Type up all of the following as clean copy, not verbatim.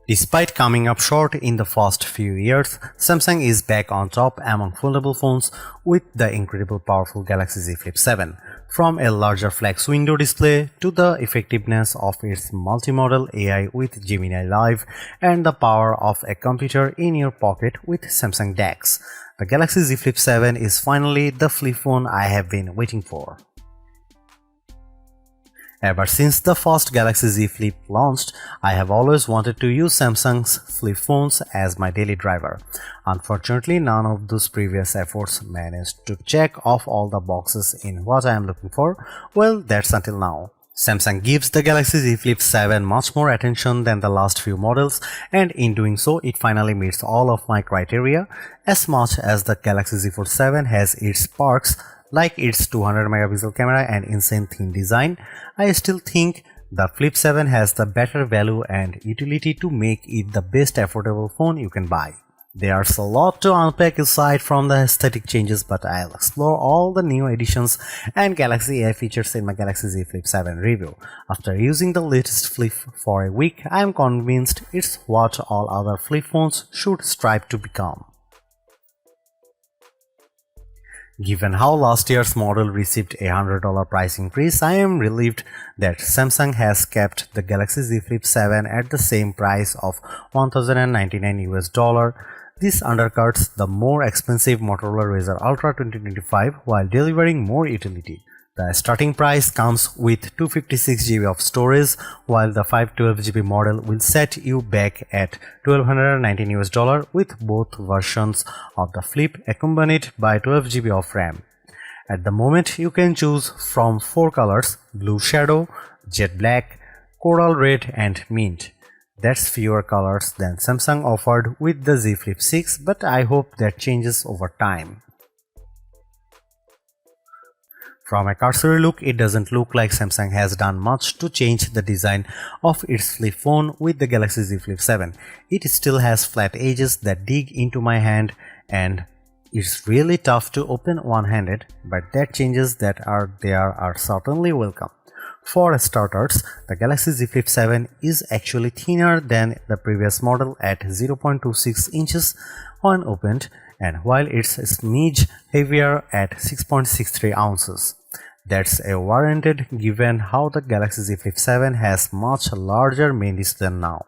Despite coming up short in the first few years, Samsung is back on top among foldable phones with the incredible powerful Galaxy Z Flip 7. From a larger flex window display to the effectiveness of its multi-modal AI with Gemini Live and the power of a computer in your pocket with Samsung DeX, the Galaxy Z Flip 7 is finally the flip phone I have been waiting for. Ever since the first Galaxy Z Flip launched, I have always wanted to use Samsung's flip phones as my daily driver. Unfortunately, none of those previous efforts managed to check off all the boxes in what I am looking for. Well, that's until now. Samsung gives the Galaxy Z Flip 7 much more attention than the last few models, and in doing so, it finally meets all of my criteria. As much as the Galaxy Z Fold 7 has its perks, like its 200 megapixel camera and insane thin design, I still think the Flip 7 has the better value and utility to make it the best affordable phone you can buy. There's a lot to unpack aside from the aesthetic changes, but I'll explore all the new additions and Galaxy AI features in my Galaxy Z Flip 7 review. After using the latest flip for a week, I am convinced it's what all other flip phones should strive to become. Given how last year's model received a $100 price increase, I am relieved that Samsung has kept the Galaxy Z Flip 7 at the same price of $1,099 US. This undercuts the more expensive Motorola Razr Ultra 2025 while delivering more utility. The starting price comes with 256GB of storage, while the 512GB model will set you back at $1,219 US with both versions of the Flip accompanied by 12GB of RAM. At the moment, you can choose from 4 colors: Blue Shadow, Jet Black, Coral Red and Mint. That's fewer colors than Samsung offered with the Z Flip 6, but I hope that changes over time. From a cursory look, it doesn't look like Samsung has done much to change the design of its flip phone with the Galaxy Z Flip 7. It still has flat edges that dig into my hand, and it's really tough to open one-handed, but that changes that are there are certainly welcome. For starters, the Galaxy Z Flip 7 is actually thinner than the previous model at 0.26 inches when opened, and while it's a smidge heavier at 6.63 ounces. That's a warranted given how the Galaxy Z Flip 7 has much larger main display now.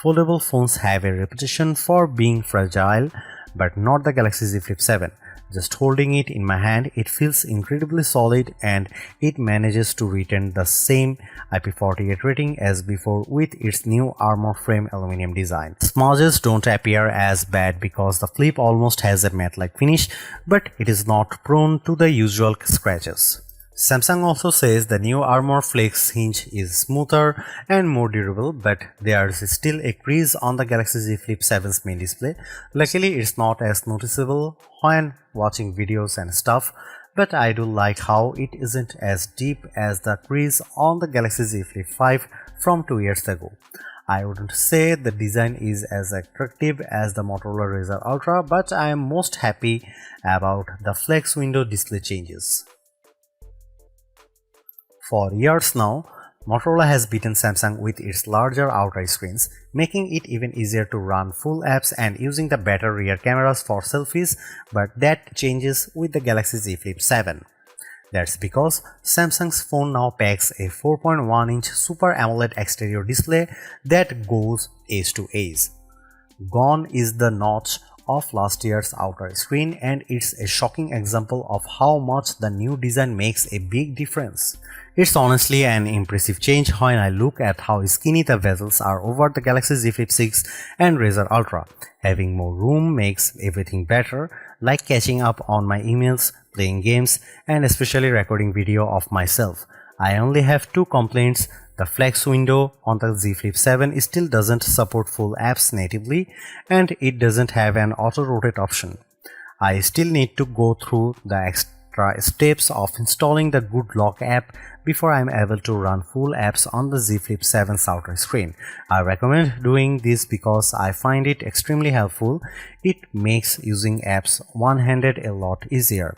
Foldable phones have a reputation for being fragile, but not the Galaxy Z Flip 7. Just holding it in my hand, it feels incredibly solid and it manages to retain the same IP48 rating as before with its new armor frame aluminum design. Smudges don't appear as bad because the Flip almost has a matte-like finish, but it is not prone to the usual scratches. Samsung also says the new Armor Flex hinge is smoother and more durable, but there's still a crease on the Galaxy Z Flip 7's main display. Luckily, it's not as noticeable when watching videos and stuff, but I do like how it isn't as deep as the crease on the Galaxy Z Flip 5 from 2 years ago. I wouldn't say the design is as attractive as the Motorola Razr Ultra, but I am most happy about the flex window display changes. For years now, Motorola has beaten Samsung with its larger outer screens, making it even easier to run full apps and using the better rear cameras for selfies, but that changes with the Galaxy Z Flip 7. That's because Samsung's phone now packs a 4.1-inch Super AMOLED exterior display that goes edge to edge. Gone is the notch of last year's outer screen, and it's a shocking example of how much the new design makes a big difference. It's honestly an impressive change when I look at how skinny the bezels are over the Galaxy Z Flip 6 and Razr Ultra. Having more room makes everything better, like catching up on my emails, playing games, and especially recording video of myself. I only have 2 complaints. The flex window on the Z Flip 7 still doesn't support full apps natively, and it doesn't have an auto-rotate option. I still need to go through the extra steps of installing the Good Lock app before I am able to run full apps on the Z Flip 7's outer screen. I recommend doing this because I find it extremely helpful. It makes using apps one-handed a lot easier.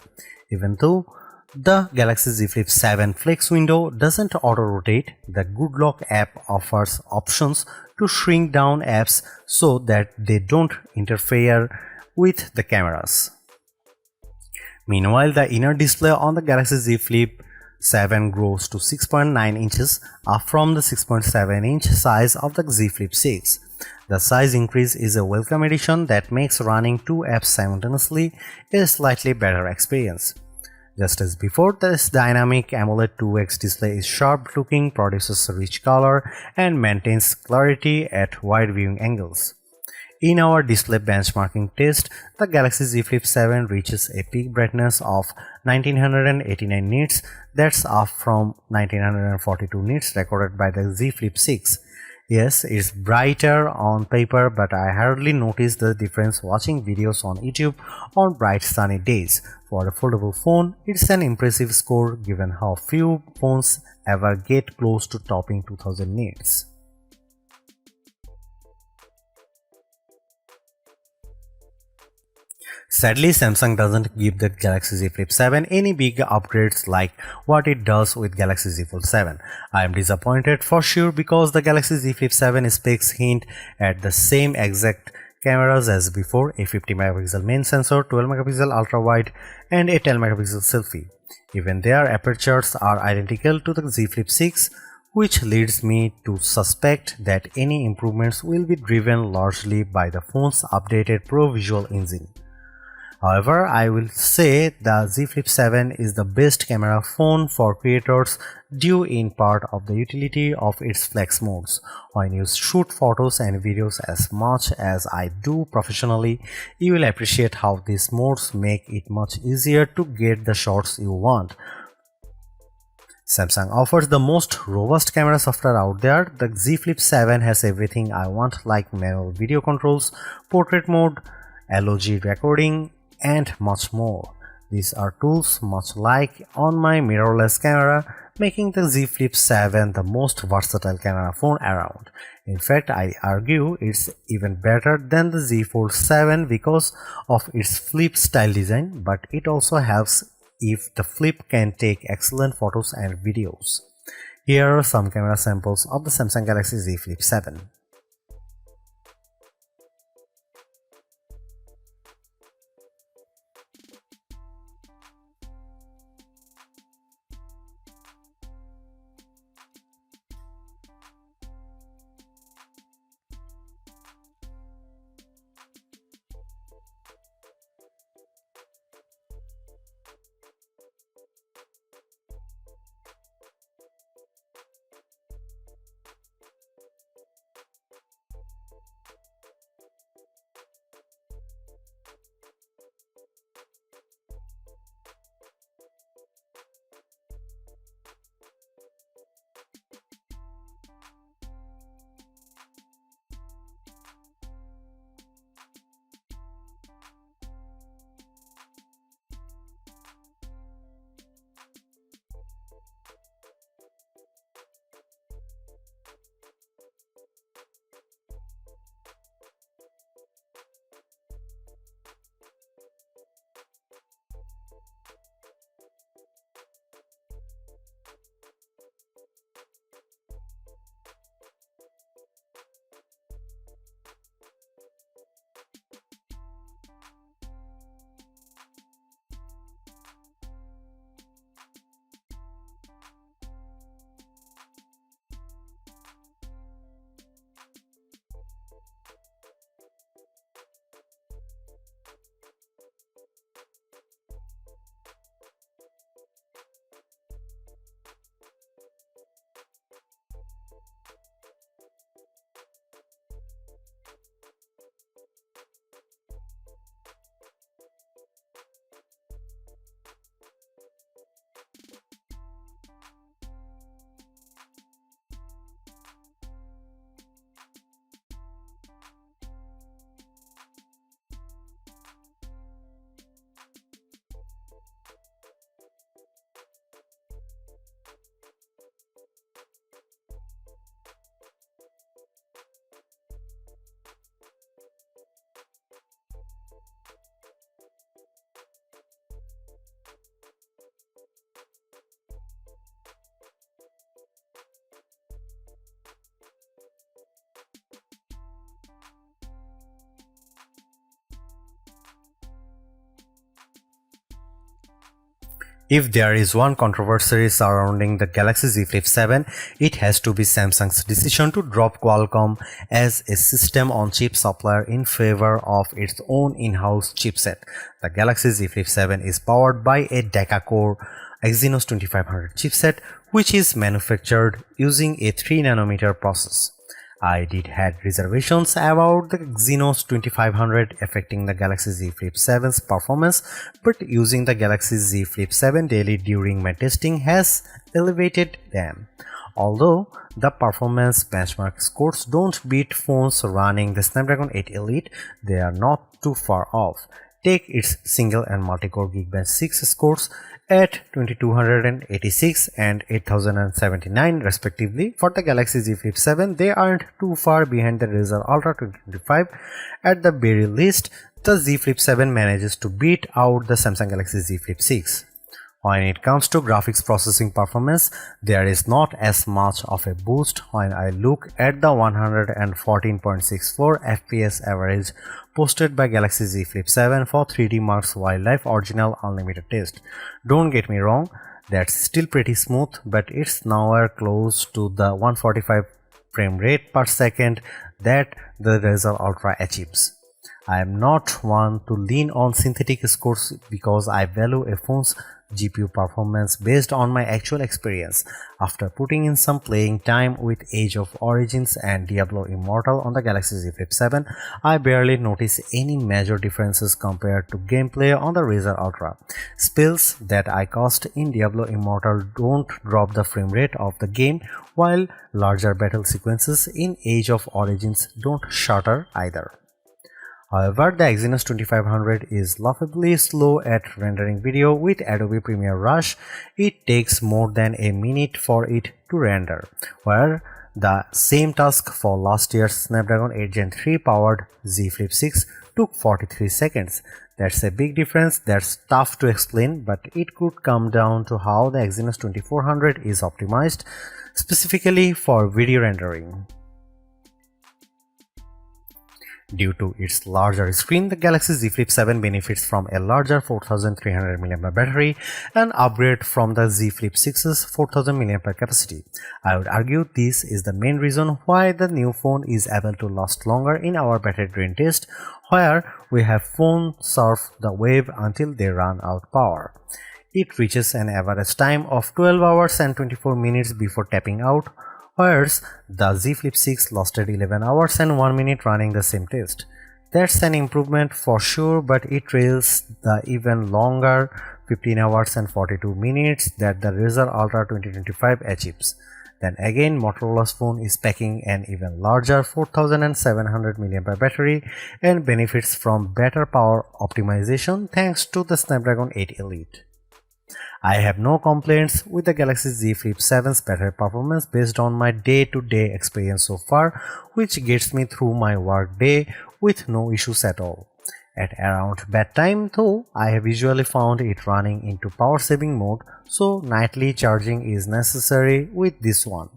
Even though The Galaxy Z Flip 7 Flex window doesn't auto-rotate. The Good Lock app offers options to shrink down apps so that they don't interfere with the cameras. Meanwhile, the inner display on the Galaxy Z Flip 7 grows to 6.9 inches up from the 6.7-inch size of the Z Flip 6. The size increase is a welcome addition that makes running two apps simultaneously a slightly better experience. Just as before, this dynamic AMOLED 2X display is sharp looking, produces rich color, and maintains clarity at wide viewing angles. In our display benchmarking test, the Galaxy Z Flip 7 reaches a peak brightness of 1989 nits, that's up from 1942 nits recorded by the Z Flip 6. Yes, it's brighter on paper, but I hardly notice the difference watching videos on YouTube on bright sunny days. For a foldable phone, it's an impressive score given how few phones ever get close to topping 2000 nits. Sadly, Samsung doesn't give the Galaxy Z Flip 7 any big upgrades like what it does with Galaxy Z Fold 7. I am disappointed for sure because the Galaxy Z Flip 7 specs hint at the same exact cameras as before, a 50MP main sensor, 12MP ultra wide and a 10MP selfie. Even their apertures are identical to the Z Flip 6, which leads me to suspect that any improvements will be driven largely by the phone's updated Pro Visual engine. However, I will say the Z Flip 7 is the best camera phone for creators due in part of the utility of its flex modes. When you shoot photos and videos as much as I do professionally, you will appreciate how these modes make it much easier to get the shots you want. Samsung offers the most robust camera software out there. The Z Flip 7 has everything I want like manual video controls, portrait mode, LOG recording, and much more. These are tools much like on my mirrorless camera, making the Z Flip 7 the most versatile camera phone around. In fact, I argue it's even better than the Z Fold 7 because of its flip style design, but it also helps if the flip can take excellent photos and videos. Here are some camera samples of the Samsung Galaxy Z Flip 7. If there is one controversy surrounding the Galaxy Z Flip 7, it has to be Samsung's decision to drop Qualcomm as a system-on-chip supplier in favor of its own in-house chipset. The Galaxy Z Flip 7 is powered by a deca-core Exynos 2500 chipset, which is manufactured using a 3nm process. I did had reservations about the Exynos 2500 affecting the Galaxy Z Flip 7's performance, but using the Galaxy Z Flip 7 daily during my testing has elevated them. Although the performance benchmark scores don't beat phones running the Snapdragon 8 Elite, they are not too far off. Take its single and multi-core Geekbench 6 scores at 2286 and 8079 respectively. For the Galaxy Z Flip 7, they aren't too far behind the Razr Ultra 2025. At the very least, the Z Flip 7 manages to beat out the Samsung Galaxy Z Flip 6. When it comes to graphics processing performance, there is not as much of a boost when I look at the 114.64 FPS average posted by Galaxy Z Flip 7 for 3D Mark's Wildlife Original Unlimited test. Don't get me wrong, that's still pretty smooth, but it's nowhere close to the 145 frame rate per second that the Razr Ultra achieves. I am not one to lean on synthetic scores because I value a phone's GPU performance based on my actual experience. After putting in some playing time with Age of Origins and Diablo Immortal on the Galaxy Z Flip 7, I barely notice any major differences compared to gameplay on the Razr Ultra. Spells that I cast in Diablo Immortal don't drop the frame rate of the game, while larger battle sequences in Age of Origins don't shatter either. However, the Exynos 2500 is laughably slow at rendering video. With Adobe Premiere Rush, it takes more than a minute for it to render, where the same task for last year's Snapdragon 8 Gen 3 powered Z Flip 6 took 43 seconds. That's a big difference that's tough to explain, but it could come down to how the Exynos 2400 is optimized specifically for video rendering. Due to its larger screen, the Galaxy Z Flip 7 benefits from a larger 4300 mAh battery, an upgrade from the Z Flip 6's 4000 mAh capacity. I would argue this is the main reason why the new phone is able to last longer in our battery drain test, where we have phones surf the wave until they run out power. It reaches an average time of 12 hours and 24 minutes before tapping out, whereas the Z Flip 6 lasted 11 hours and 1 minute running the same test. That's an improvement for sure, but it trails the even longer 15 hours and 42 minutes that the Razr Ultra 2025 achieves. Then again, Motorola's phone is packing an even larger 4700 mAh battery and benefits from better power optimization thanks to the Snapdragon 8 Elite. I have no complaints with the Galaxy Z Flip 7's battery performance based on my day-to-day experience so far, which gets me through my work day with no issues at all. At around bedtime though, I have usually found it running into power saving mode, so nightly charging is necessary with this one.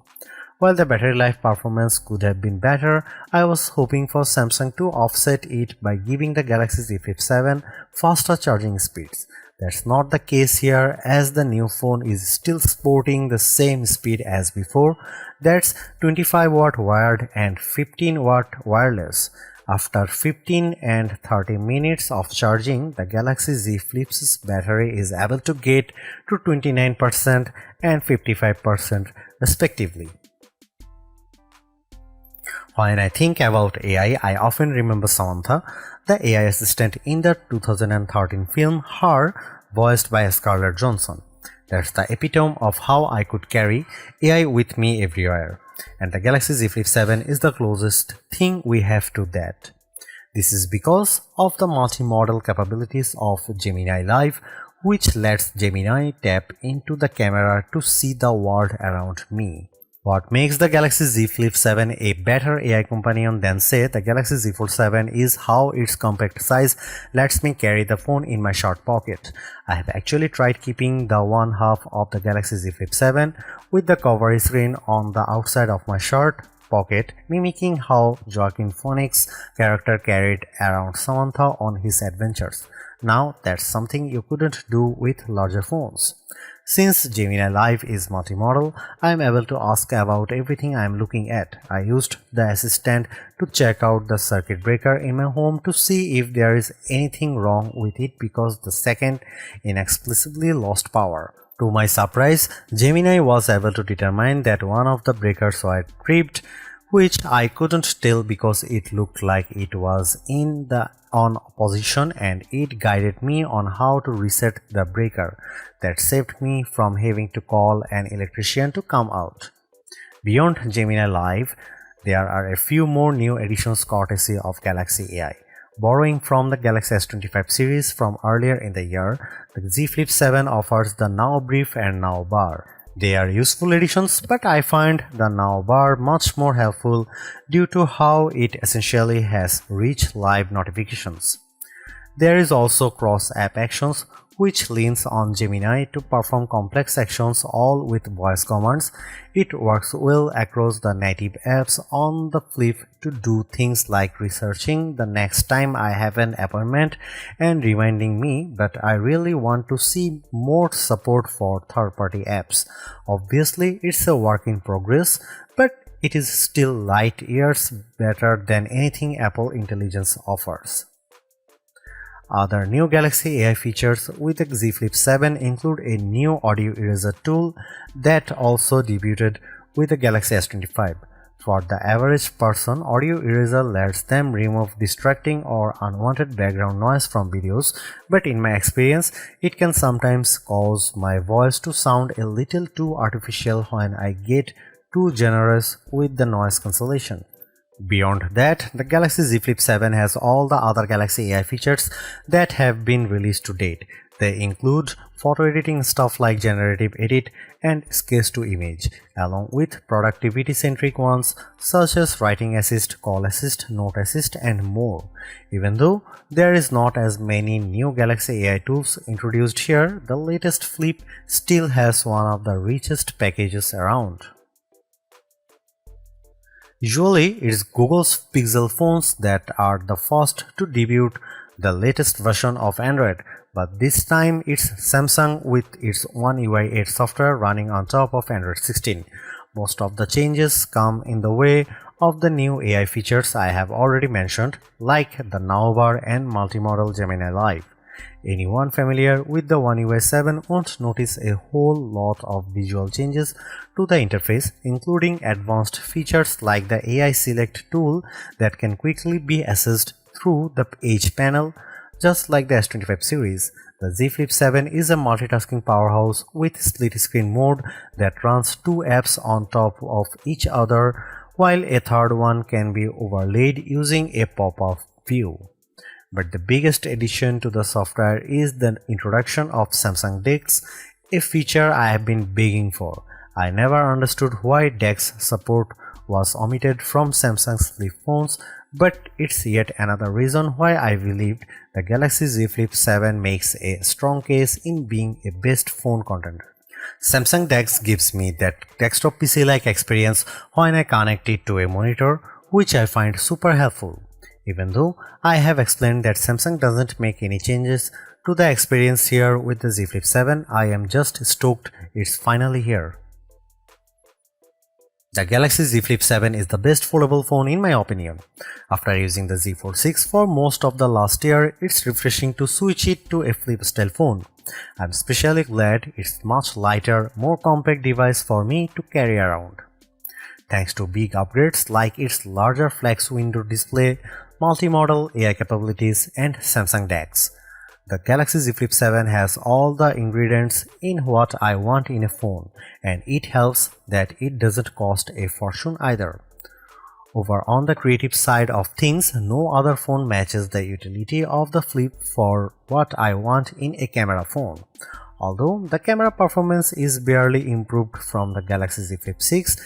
While the battery life performance could have been better, I was hoping for Samsung to offset it by giving the Galaxy Z Flip 7 faster charging speeds. That's not the case here, as the new phone is still sporting the same speed as before. That's 25 watt wired and 15 watt wireless. After 15 and 30 minutes of charging, the Galaxy Z Flip's battery is able to get to 29% and 55% respectively. When I think about AI, I often remember Samantha, the AI assistant in the 2013 film Her, voiced by Scarlett Johansson. That's the epitome of how I could carry AI with me everywhere, and the Galaxy Z Flip 7 is the closest thing we have to that. This is because of the multimodal capabilities of Gemini Live, which lets Gemini tap into the camera to see the world around me. What makes the Galaxy Z Flip 7 a better AI companion than say the Galaxy Z Fold 7 is how its compact size lets me carry the phone in my short pocket. I have actually tried keeping the one half of the Galaxy Z Flip 7 with the cover screen on the outside of my shirt pocket, mimicking how Joaquin Phoenix's character carried around Samantha on his adventures. Now that's something you couldn't do with larger phones. Since Gemini Live is multimodal, I am able to ask about everything I am looking at. I used the assistant to check out the circuit breaker in my home to see if there is anything wrong with it because the second inexplicably lost power. To my surprise, Gemini was able to determine that one of the breakers were tripped, which I couldn't tell because it looked like it was in the on position, and it guided me on how to reset the breaker. That saved me from having to call an electrician to come out. Beyond Gemini Live, there are a few more new additions courtesy of Galaxy AI. Borrowing from the Galaxy S25 series from earlier in the year, the Z Flip 7 offers the Now Brief and Now Bar. They are useful additions, but I find the Now bar much more helpful due to how it essentially has rich live notifications. There is also cross-app actions, which leans on Gemini to perform complex actions all with voice commands. It works well across the native apps on the Flip to do things like researching the next time I have an appointment and reminding me, but I really want to see more support for third-party apps. Obviously, it's a work in progress, but it is still light years better than anything Apple Intelligence offers. Other new Galaxy AI features with the Z Flip 7 include a new audio eraser tool that also debuted with the Galaxy S25. For the average person, audio eraser lets them remove distracting or unwanted background noise from videos, but in my experience, it can sometimes cause my voice to sound a little too artificial when I get too generous with the noise cancellation. Beyond that, the Galaxy Z Flip 7 has all the other Galaxy AI features that have been released to date. They include photo editing stuff like generative edit and sketch to image, along with productivity-centric ones such as writing assist, call assist, note assist, and more. Even though there is not as many new Galaxy AI tools introduced here, the latest Flip still has one of the richest packages around. Usually, it's Google's Pixel phones that are the first to debut the latest version of Android, but this time it's Samsung with its One UI 8 software running on top of Android 16. Most of the changes come in the way of the new AI features I have already mentioned, like the Now bar and multimodal Gemini Live. Anyone familiar with the One UI 7 won't notice a whole lot of visual changes to the interface, including advanced features like the AI Select tool that can quickly be accessed through the Edge panel, just like the S25 series. The Z Flip 7 is a multitasking powerhouse with split screen mode that runs two apps on top of each other, while a third one can be overlaid using a pop-up view. But the biggest addition to the software is the introduction of Samsung DeX, a feature I have been begging for. I never understood why DeX support was omitted from Samsung's Flip phones, but it's yet another reason why I believed the Galaxy Z Flip 7 makes a strong case in being a best phone contender. Samsung DeX gives me that desktop PC-like experience when I connect it to a monitor, which I find super helpful. Even though I have explained that Samsung doesn't make any changes to the experience here with the Z Flip 7, I am just stoked it's finally here. The Galaxy Z Flip 7 is the best foldable phone in my opinion. After using the Z Fold 6 for most of the last year, it's refreshing to switch it to a flip style phone. I'm especially glad it's much lighter, more compact device for me to carry around. Thanks to big upgrades like its larger flex window display, multimodal AI capabilities, and Samsung DeX, the Galaxy Z Flip 7 has all the ingredients in what I want in a phone, and it helps that it doesn't cost a fortune either. Over on the creative side of things, no other phone matches the utility of the Flip for what I want in a camera phone. Although the camera performance is barely improved from the Galaxy Z Flip 6,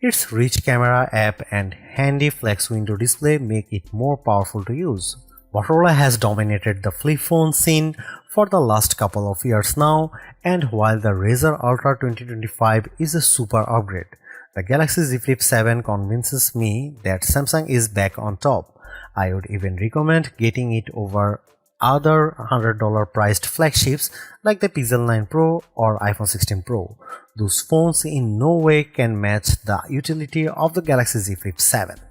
its rich camera app and handy flex window display make it more powerful to use. Motorola has dominated the flip phone scene for the last couple of years now, and while the Razr Ultra 2025 is a super upgrade, the Galaxy Z Flip 7 convinces me that Samsung is back on top. I would even recommend getting it over other $100 priced flagships like the Pixel 9 Pro or iPhone 16 Pro. Those phones in no way can match the utility of the Galaxy Z Flip 7.